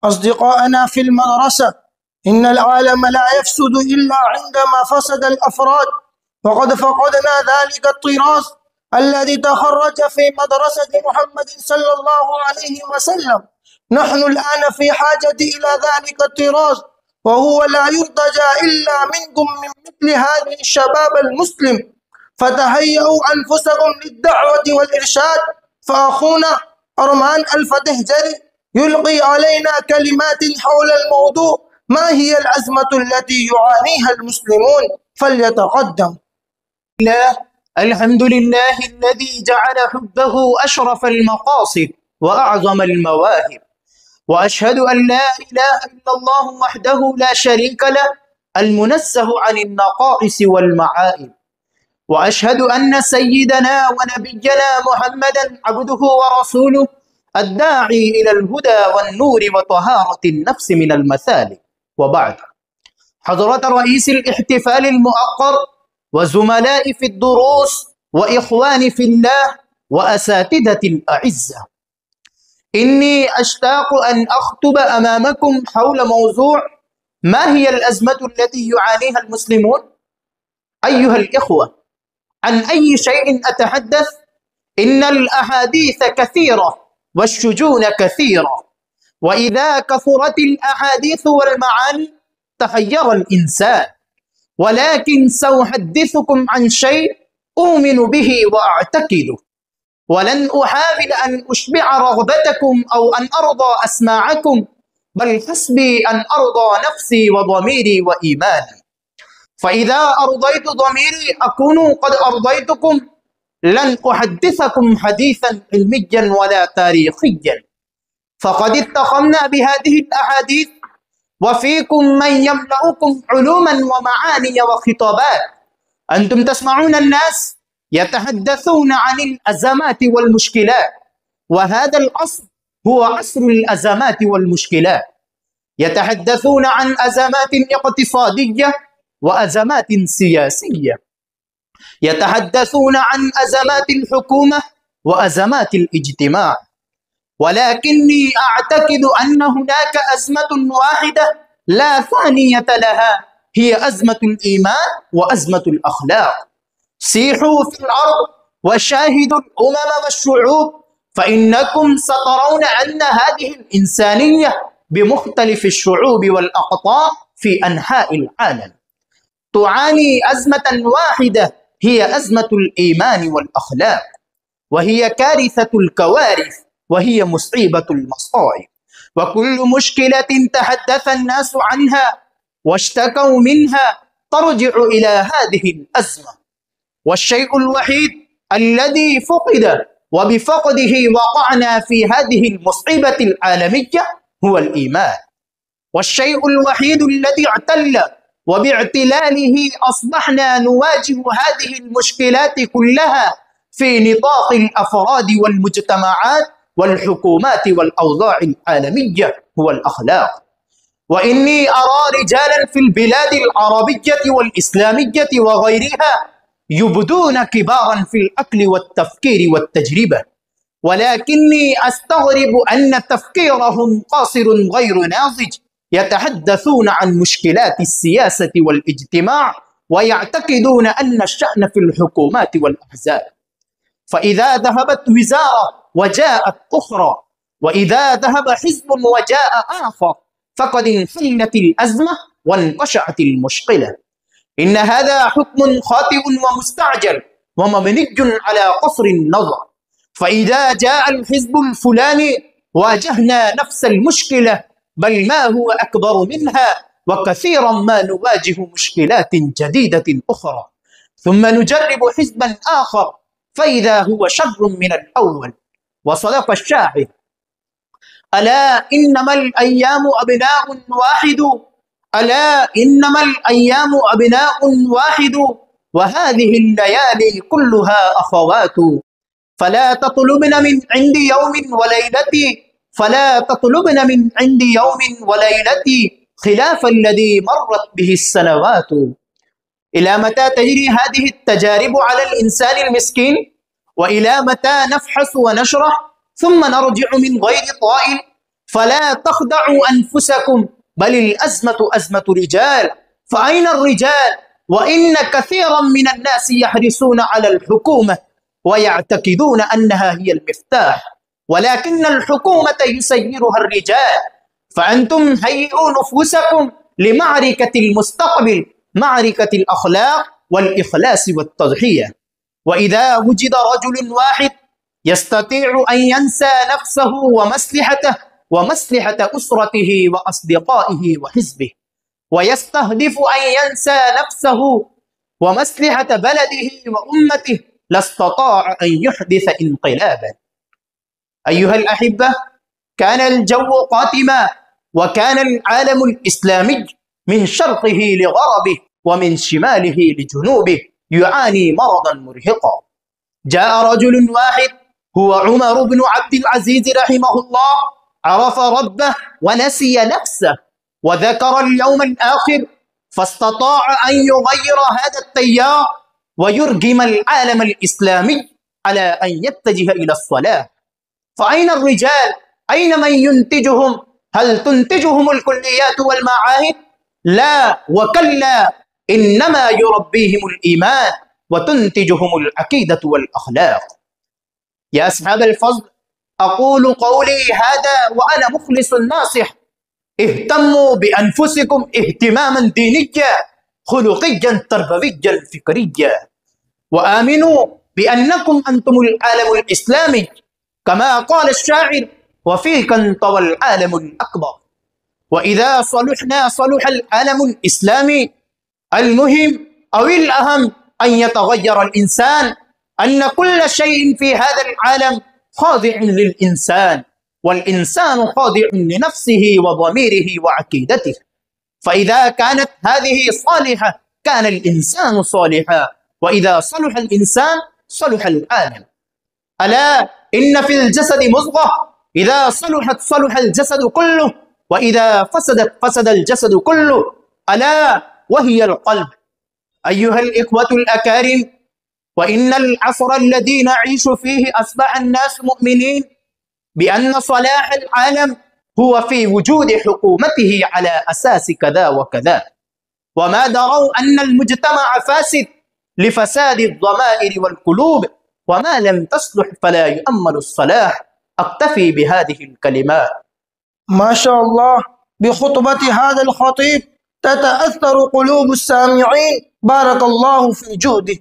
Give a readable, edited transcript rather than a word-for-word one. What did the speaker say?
أصدقاءنا في المدرسة، إن العالم لا يفسد إلا عندما فسد الأفراد، وقد فقدنا ذلك الطراز الذي تخرج في مدرسة محمد صلى الله عليه وسلم. نحن الآن في حاجة إلى ذلك الطراز، وهو لا يرتجى إلا منكم من مثل هذه الشباب المسلم. فتهيئوا أنفسكم للدعوة والإرشاد، فأخونا أرمان الفتهجري يلقي علينا كلمات حول الموضوع: ما هي الأزمة التي يعانيها المسلمون؟ فليتقدم. الحمد لله الذي جعل حبه أشرف المقاصد وأعظم المواهب، وأشهد أن لا إله إلا الله وحده لا شريك له المنزه عن النقائص والمعائب، وأشهد أن سيدنا ونبينا محمدا عبده ورسوله الداعي إلى الهدى والنور وطهارة النفس من المثالب. وبعد، حضرة رئيس الاحتفال المؤقر وزملائي في الدروس وإخواني في الله وأساتذة الأعزة، إني أشتاق أن أخطب أمامكم حول موضوع: ما هي الأزمة التي يعانيها المسلمون؟ أيها الإخوة، عن أي شيء أتحدث؟ إن الأحاديث كثيرة والشجون كثيرة، وإذا كثرت الأحاديث والمعاني تحير الإنسان، ولكن سأحدثكم عن شيء أؤمن به وأعتقده، ولن أحاول أن أشبع رغبتكم أو أن أرضى أسماعكم، بل حسبي أن أرضى نفسي وضميري وإيماني. فإذا أرضيت ضميري أكون قد أرضيتكم. لن أحدثكم حديثا علميا ولا تاريخيا، فقد اتخمنا بهذه الأحاديث، وفيكم من يملأكم علوما ومعاني وخطابات. أنتم تسمعون الناس يتحدثون عن الأزمات والمشكلات، وهذا العصر هو عصر الأزمات والمشكلات. يتحدثون عن أزمات اقتصادية وأزمات سياسية، يتحدثون عن أزمات الحكومة وأزمات الاجتماع، ولكني أعتقد أن هناك أزمة واحدة لا ثانية لها، هي أزمة الإيمان وأزمة الأخلاق. سيحوا في الأرض وشاهدوا الأمم والشعوب، فإنكم سترون أن هذه الإنسانية بمختلف الشعوب والأقطار في أنحاء العالم تعاني أزمة واحدة، هي أزمة الإيمان والأخلاق، وهي كارثة الكوارث، وهي مصيبة المصائب. وكل مشكلة تحدث الناس عنها واشتكوا منها ترجع إلى هذه الأزمة، والشيء الوحيد الذي فقد وبفقده وقعنا في هذه المصيبة العالمية هو الإيمان، والشيء الوحيد الذي اعتل وباعتلاله أصبحنا نواجه هذه المشكلات كلها في نطاق الأفراد والمجتمعات والحكومات والأوضاع العالمية هو الأخلاق. وإني أرى رجالا في البلاد العربية والإسلامية وغيرها يبدون كبارا في العقل والتفكير والتجربة، ولكني أستغرب أن تفكيرهم قاصر غير ناضج. يتحدثون عن مشكلات السياسة والاجتماع ويعتقدون أن الشأن في الحكومات والأحزاب، فإذا ذهبت وزارة وجاءت أخرى، وإذا ذهب حزب وجاء آخر، فقد انحلت الأزمة وانقشعت المشكلة. إن هذا حكم خاطئ ومستعجل ومبني على قصر النظر، فإذا جاء الحزب الفلاني واجهنا نفس المشكلة، بل ما هو أكبر منها، وكثيرا ما نواجه مشكلات جديدة أخرى، ثم نجرب حزبا آخر فإذا هو شر من الأول. وصدق الشاعر: ألا إنما الأيام أبناء واحد، ألا إنما الأيام أبناء واحد، وهذه الليالي كلها أخوات، فلا تطلبن من عند يوم وليلتي، فلا تطلبن من عند يوم وليلتي خلاف الذي مرت به السنوات. إلى متى تجري هذه التجارب على الإنسان المسكين؟ وإلى متى نفحص ونشرح ثم نرجع من غير طائل؟ فلا تخدعوا أنفسكم بل الأزمة أزمة رجال. فأين الرجال وإن كثيرا من الناس يحرصون على الحكومة ويعتقدون أنها هي المفتاح، ولكن الحكومة يسيرها الرجال. فأنتم هيئوا نفوسكم لمعركة المستقبل، معركة الأخلاق والإخلاص والتضحية. وإذا وجد رجل واحد يستطيع أن ينسى نفسه ومصلحته ومصلحة أسرته وأصدقائه وحزبه، ويستهدف أن ينسى نفسه ومصلحة بلده وأمته، لاستطاع أن يحدث انقلابا. أيها الأحبة، كان الجو قاتما، وكان العالم الإسلامي من شرقه لغربه ومن شماله لجنوبه يعاني مرضا مرهقا. جاء رجل واحد هو عمر بن عبد العزيز رحمه الله، عرف ربه ونسي نفسه وذكر اليوم الآخر، فاستطاع أن يغير هذا التيار ويرجم العالم الإسلامي على أن يتجه إلى الصلاة. فأين الرجال؟ أين من ينتجهم؟ هل تنتجهم الكليات والمعاهد؟ لا وكلا، إنما يربيهم الإيمان وتنتجهم العقيدة والأخلاق. يا أصحاب الفضل، أقول قولي هذا وأنا مخلص ناصح: اهتموا بأنفسكم اهتماما دينيا خلقيا تربويا فكريا، وآمنوا بأنكم أنتم العالم الإسلامي، كما قال الشاعر: وفيك انطوى العالم الأكبر. وإذا صلحنا صلح العالم الإسلامي. المهم أو الأهم أن يتغير الإنسان، أن كل شيء في هذا العالم خاضع للإنسان، والإنسان خاضع لنفسه وضميره وعقيدته. فإذا كانت هذه صالحة كان الإنسان صالحا، وإذا صلح الإنسان صلح العالم. ألا إن في الجسد مضغة، إذا صلحت صلح الجسد كله، وإذا فسدت فسد الجسد كله، ألا وهي القلب. أيها الإخوة الأكارم، وإن العصر الذي نعيش فيه أصبح الناس مؤمنين بأن صلاح العالم هو في وجود حكومته على أساس كذا وكذا، وما دروا أن المجتمع فاسد لفساد الضمائر والقلوب، وما لم تصلح فلا يؤمل الصلاح. أكتفي بهذه الكلمات. ما شاء الله، بخطبة هذا الخطيب تتأثر قلوب السامعين، بارك الله في جهده.